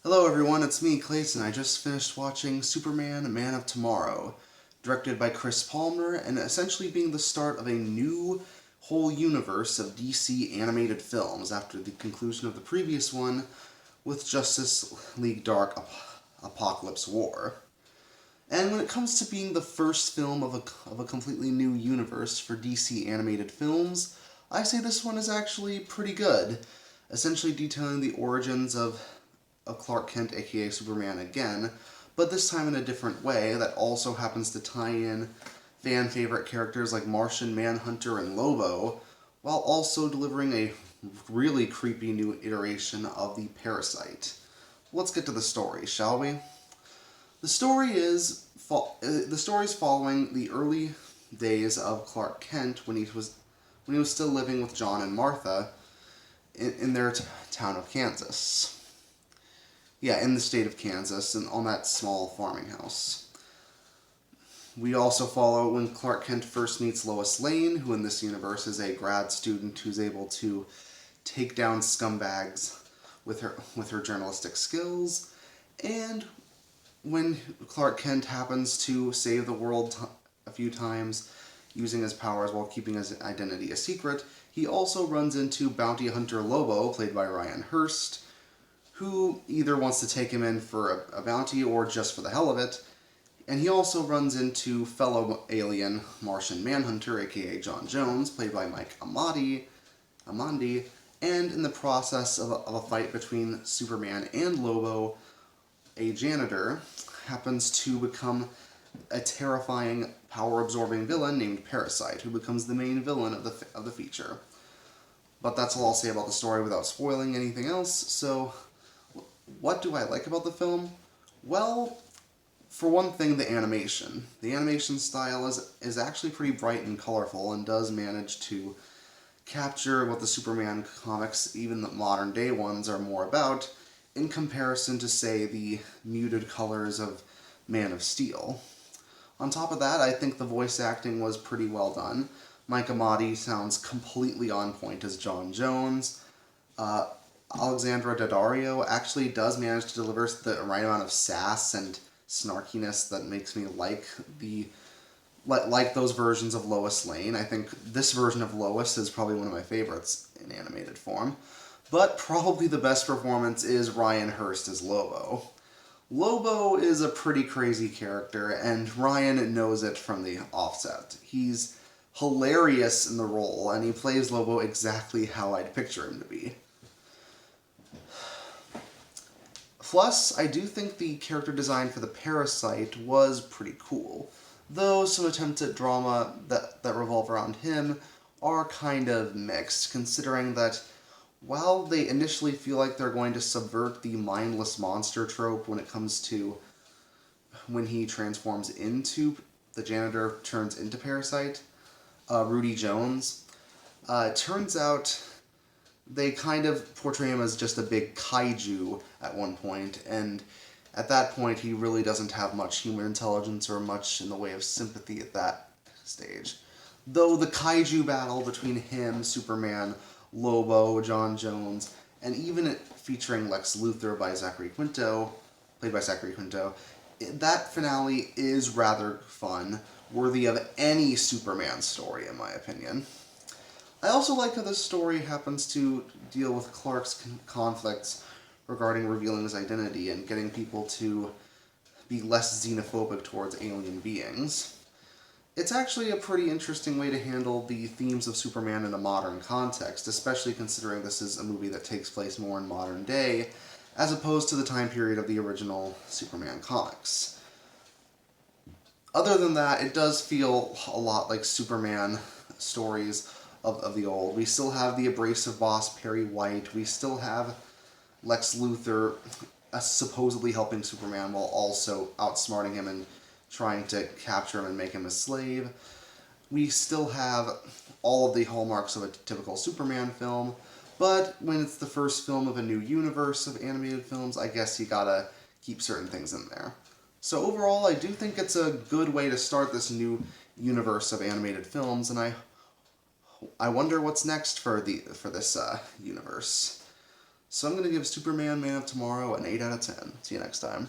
Hello everyone, it's me, Clayton. I just finished watching Superman Man of Tomorrow, directed by Chris Palmer, and essentially being the start of a new whole universe of DC animated films after the conclusion of the previous one with Justice League Dark Apocalypse War. And when it comes to being the first film of a completely new universe for DC animated films, I say this one is actually pretty good, essentially detailing the origins of Clark Kent, aka Superman, again, but this time in a different way that also happens to tie in fan favorite characters like Martian Manhunter and Lobo, while also delivering a really creepy new iteration of the Parasite. Let's get to the story, shall we? The story is following the early days of Clark Kent when he was still living with John and Martha in their town of Kansas. Yeah, in the state of Kansas, and on that small farming house. We also follow when Clark Kent first meets Lois Lane, who in this universe is a grad student who's able to take down scumbags with her journalistic skills, and when Clark Kent happens to save the world a few times using his powers while keeping his identity a secret, he also runs into bounty hunter Lobo, played by Ryan Hurst, who either wants to take him in for a bounty or just for the hell of it. And he also runs into fellow alien Martian Manhunter, aka John Jones, played by Mike Amandi, and in the process of a fight between Superman and Lobo, a janitor happens to become a terrifying, power-absorbing villain named Parasite, who becomes the main villain of the feature. But that's all I'll say about the story without spoiling anything else, so what do I like about the film? Well, for one thing, the animation. The animation style is actually pretty bright and colorful and does manage to capture what the Superman comics, even the modern day ones, are more about in comparison to, say, the muted colors of Man of Steel. On top of that, I think the voice acting was pretty well done. Mike Amati sounds completely on point as John Jones. Alexandra Daddario actually does manage to deliver the right amount of sass and snarkiness that makes me like those versions of Lois Lane. I think this version of Lois is probably one of my favorites in animated form. But probably the best performance is Ryan Hurst as Lobo. Lobo is a pretty crazy character, and Ryan knows it from the offset. He's hilarious in the role, and he plays Lobo exactly how I'd picture him to be. Plus, I do think the character design for the Parasite was pretty cool, though some attempts at drama that revolve around him are kind of mixed, considering that while they initially feel like they're going to subvert the mindless monster trope when it comes to when he transforms into, the janitor turns into Parasite, Rudy Jones, it turns out they kind of portray him as just a big kaiju at one point, and at that point he really doesn't have much human intelligence or much in the way of sympathy at that stage. Though the kaiju battle between him, Superman, Lobo, John Jones, and even it featuring Lex Luthor by Zachary Quinto, played by Zachary Quinto, that finale is rather fun, worthy of any Superman story in my opinion. I also like how this story happens to deal with Clark's conflicts regarding revealing his identity and getting people to be less xenophobic towards alien beings. It's actually a pretty interesting way to handle the themes of Superman in a modern context, especially considering this is a movie that takes place more in modern day, as opposed to the time period of the original Superman comics. Other than that, it does feel a lot like Superman stories of the old. We still have the abrasive boss Perry White. We still have Lex Luthor supposedly helping Superman while also outsmarting him and trying to capture him and make him a slave. We still have all of the hallmarks of a typical Superman film, but when it's the first film of a new universe of animated films, I guess you gotta keep certain things in there. So overall, I do think it's a good way to start this new universe of animated films, and I wonder what's next for this universe. So I'm going to give Superman Man of Tomorrow an 8 out of 10. See you next time.